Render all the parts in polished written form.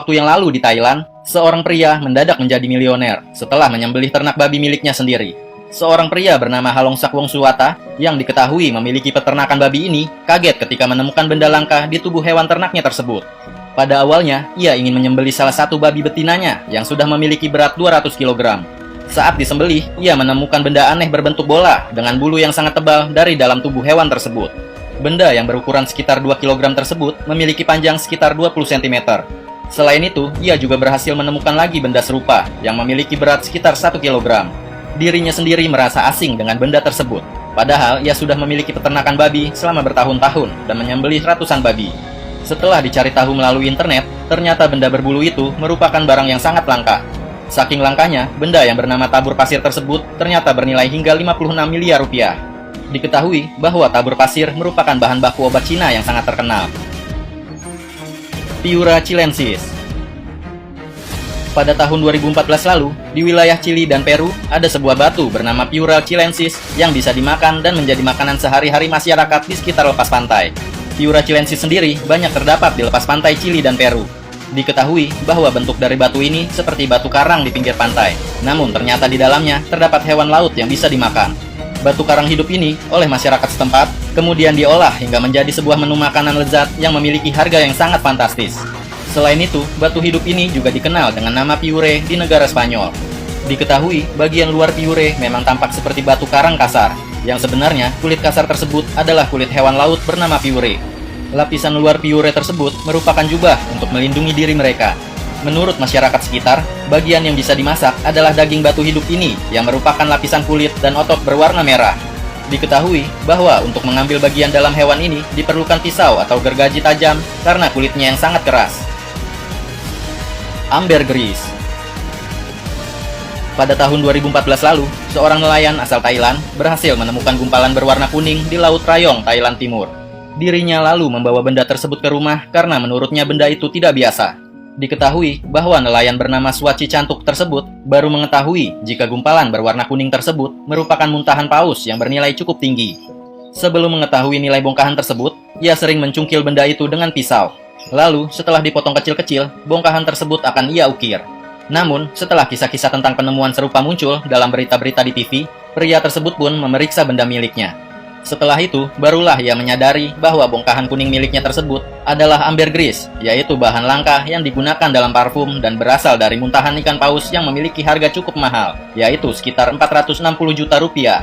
waktu yang lalu di Thailand, seorang pria mendadak menjadi milioner setelah menyembelih ternak babi miliknya sendiri. Seorang pria bernama Halongsak Wongsuwata yang diketahui memiliki peternakan babi ini kaget ketika menemukan benda langka di tubuh hewan ternaknya tersebut. Pada awalnya, ia ingin menyembelih salah satu babi betinanya yang sudah memiliki berat 200 kg. Saat disembelih, ia menemukan benda aneh berbentuk bola dengan bulu yang sangat tebal dari dalam tubuh hewan tersebut. Benda yang berukuran sekitar 2 kg tersebut memiliki panjang sekitar 20 cm. Selain itu, ia juga berhasil menemukan lagi benda serupa yang memiliki berat sekitar 1 kg. Dirinya sendiri merasa asing dengan benda tersebut. Padahal ia sudah memiliki peternakan babi selama bertahun-tahun dan menyembelih ratusan babi. Setelah dicari tahu melalui internet, ternyata benda berbulu itu merupakan barang yang sangat langka. Saking langkanya, benda yang bernama tabur pasir tersebut ternyata bernilai hingga 56 miliar rupiah. Diketahui bahwa tabur pasir merupakan bahan baku obat Cina yang sangat terkenal. Piura chilensis. Pada tahun 2014 lalu, di wilayah Chili dan Peru, ada sebuah batu bernama Piura chilensis yang bisa dimakan dan menjadi makanan sehari-hari masyarakat di sekitar lepas pantai. Piura chilensis sendiri banyak terdapat di lepas pantai Chili dan Peru. Diketahui bahwa bentuk dari batu ini seperti batu karang di pinggir pantai. Namun ternyata di dalamnya terdapat hewan laut yang bisa dimakan. Batu karang hidup ini oleh masyarakat setempat kemudian diolah hingga menjadi sebuah menu makanan lezat yang memiliki harga yang sangat fantastis. Selain itu, batu hidup ini juga dikenal dengan nama piure di negara Spanyol. Diketahui bagian luar piure memang tampak seperti batu karang kasar, yang sebenarnya kulit kasar tersebut adalah kulit hewan laut bernama piure. Lapisan luar piure tersebut merupakan jubah untuk melindungi diri mereka. Menurut masyarakat sekitar, bagian yang bisa dimasak adalah daging batu hidup ini yang merupakan lapisan kulit dan otot berwarna merah. Diketahui bahwa untuk mengambil bagian dalam hewan ini diperlukan pisau atau gergaji tajam karena kulitnya yang sangat keras. Ambergris. Pada tahun 2014 lalu, seorang nelayan asal Thailand berhasil menemukan gumpalan berwarna kuning di Laut Rayong, Thailand Timur. Dirinya lalu membawa benda tersebut ke rumah karena menurutnya benda itu tidak biasa. Diketahui bahwa nelayan bernama Swaci Cantuk tersebut baru mengetahui jika gumpalan berwarna kuning tersebut merupakan muntahan paus yang bernilai cukup tinggi. Sebelum mengetahui nilai bongkahan tersebut, ia sering mencungkil benda itu dengan pisau. Lalu, setelah dipotong kecil-kecil, bongkahan tersebut akan ia ukir. Namun, setelah kisah-kisah tentang penemuan serupa muncul dalam berita-berita di TV, pria tersebut pun memeriksa benda miliknya. Setelah itu, barulah ia menyadari bahwa bongkahan kuning miliknya tersebut adalah ambergris, yaitu bahan langka yang digunakan dalam parfum dan berasal dari muntahan ikan paus yang memiliki harga cukup mahal, yaitu sekitar 460 juta rupiah.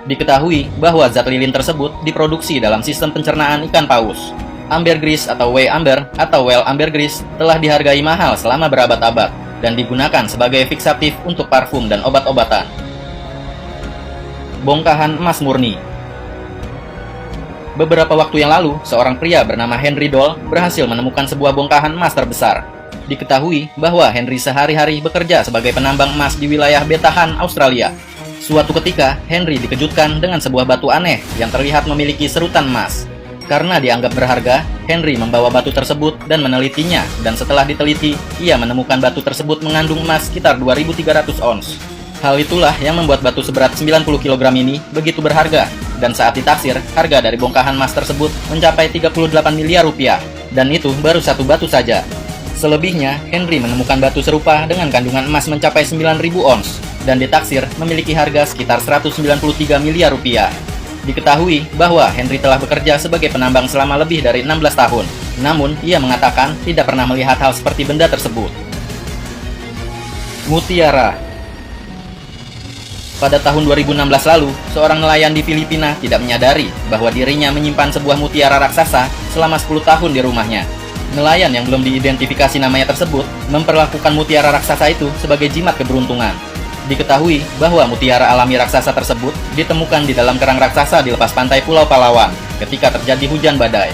Diketahui bahwa zat lilin tersebut diproduksi dalam sistem pencernaan ikan paus. Ambergris atau whey amber atau whale ambergris telah dihargai mahal selama berabad-abad dan digunakan sebagai fiksatif untuk parfum dan obat-obatan. Bongkahan emas murni. Beberapa waktu yang lalu, seorang pria bernama Henry Doll berhasil menemukan sebuah bongkahan emas terbesar. Diketahui bahwa Henry sehari-hari bekerja sebagai penambang emas di wilayah Betahan, Australia. Suatu ketika, Henry dikejutkan dengan sebuah batu aneh yang terlihat memiliki serutan emas. Karena dianggap berharga, Henry membawa batu tersebut dan menelitinya, dan setelah diteliti, ia menemukan batu tersebut mengandung emas sekitar 2.300 ons. Hal itulah yang membuat batu seberat 90 kg ini begitu berharga, dan saat ditaksir, harga dari bongkahan emas tersebut mencapai 38 miliar rupiah, dan itu baru satu batu saja. Selebihnya, Henry menemukan batu serupa dengan kandungan emas mencapai 9.000 ons, dan ditaksir memiliki harga sekitar 193 miliar rupiah. Diketahui bahwa Henry telah bekerja sebagai penambang selama lebih dari 16 tahun, namun ia mengatakan tidak pernah melihat hal seperti benda tersebut. Mutiara. Pada tahun 2016 lalu, seorang nelayan di Filipina tidak menyadari bahwa dirinya menyimpan sebuah mutiara raksasa selama 10 tahun di rumahnya. Nelayan yang belum diidentifikasi namanya tersebut memperlakukan mutiara raksasa itu sebagai jimat keberuntungan. Diketahui bahwa mutiara alami raksasa tersebut ditemukan di dalam kerang raksasa di lepas pantai Pulau Palawan ketika terjadi hujan badai.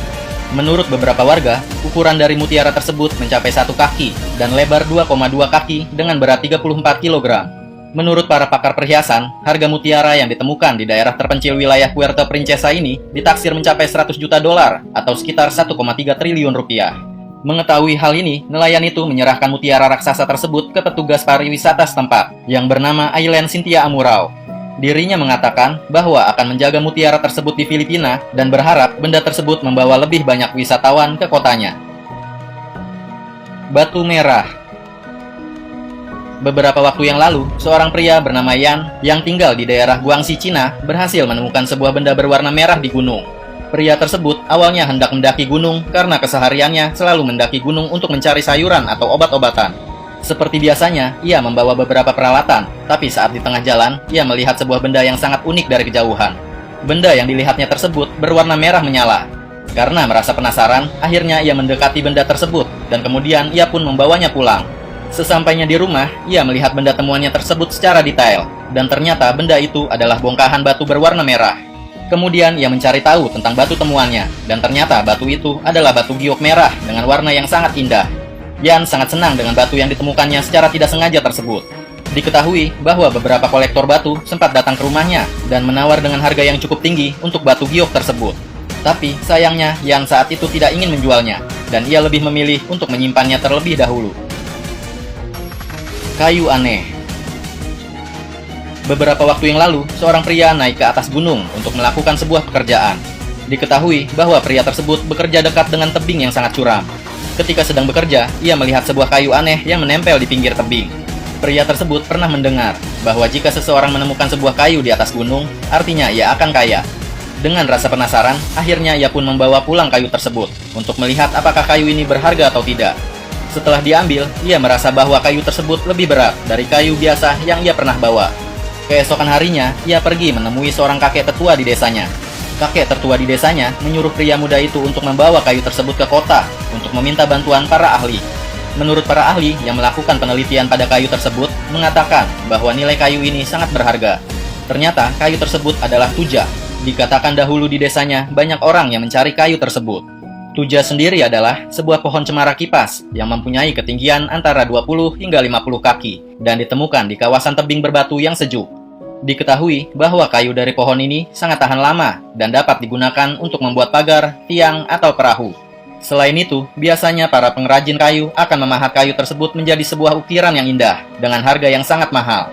Menurut beberapa warga, ukuran dari mutiara tersebut mencapai 1 kaki dan lebar 2,2 kaki dengan berat 34 kg. Menurut para pakar perhiasan, harga mutiara yang ditemukan di daerah terpencil wilayah Puerto Princesa ini ditaksir mencapai 100 juta dolar atau sekitar 1,3 triliun rupiah. Mengetahui hal ini, nelayan itu menyerahkan mutiara raksasa tersebut ke petugas pariwisata setempat yang bernama Aileen Cynthia Amurao. Dirinya mengatakan bahwa akan menjaga mutiara tersebut di Filipina dan berharap benda tersebut membawa lebih banyak wisatawan ke kotanya. Batu merah. Beberapa waktu yang lalu, seorang pria bernama Yan yang tinggal di daerah Guangxi, Cina, berhasil menemukan sebuah benda berwarna merah di gunung. Pria tersebut awalnya hendak mendaki gunung karena kesehariannya selalu mendaki gunung untuk mencari sayuran atau obat-obatan. Seperti biasanya, ia membawa beberapa peralatan, tapi saat di tengah jalan, ia melihat sebuah benda yang sangat unik dari kejauhan. Benda yang dilihatnya tersebut berwarna merah menyala. Karena merasa penasaran, akhirnya ia mendekati benda tersebut, dan kemudian ia pun membawanya pulang. Sesampainya di rumah, ia melihat benda temuannya tersebut secara detail, dan ternyata benda itu adalah bongkahan batu berwarna merah. Kemudian ia mencari tahu tentang batu temuannya, dan ternyata batu itu adalah batu giok merah dengan warna yang sangat indah. Yan sangat senang dengan batu yang ditemukannya secara tidak sengaja tersebut. Diketahui bahwa beberapa kolektor batu sempat datang ke rumahnya dan menawar dengan harga yang cukup tinggi untuk batu giok tersebut. Tapi sayangnya Yan saat itu tidak ingin menjualnya, dan ia lebih memilih untuk menyimpannya terlebih dahulu. Kayu aneh. Beberapa waktu yang lalu, seorang pria naik ke atas gunung untuk melakukan sebuah pekerjaan. Diketahui bahwa pria tersebut bekerja dekat dengan tebing yang sangat curam. Ketika sedang bekerja, ia melihat sebuah kayu aneh yang menempel di pinggir tebing. Pria tersebut pernah mendengar bahwa jika seseorang menemukan sebuah kayu di atas gunung, artinya ia akan kaya. Dengan rasa penasaran, akhirnya ia pun membawa pulang kayu tersebut untuk melihat apakah kayu ini berharga atau tidak. Setelah diambil, ia merasa bahwa kayu tersebut lebih berat dari kayu biasa yang ia pernah bawa. Keesokan harinya, ia pergi menemui seorang kakek tetua di desanya. Kakek tertua di desanya menyuruh pria muda itu untuk membawa kayu tersebut ke kota untuk meminta bantuan para ahli. Menurut para ahli yang melakukan penelitian pada kayu tersebut, mengatakan bahwa nilai kayu ini sangat berharga. Ternyata kayu tersebut adalah tuja. Dikatakan dahulu di desanya banyak orang yang mencari kayu tersebut. Tuja sendiri adalah sebuah pohon cemara kipas yang mempunyai ketinggian antara 20 hingga 50 kaki dan ditemukan di kawasan tebing berbatu yang sejuk. Diketahui bahwa kayu dari pohon ini sangat tahan lama dan dapat digunakan untuk membuat pagar, tiang, atau perahu. Selain itu, biasanya para pengrajin kayu akan memahat kayu tersebut menjadi sebuah ukiran yang indah dengan harga yang sangat mahal.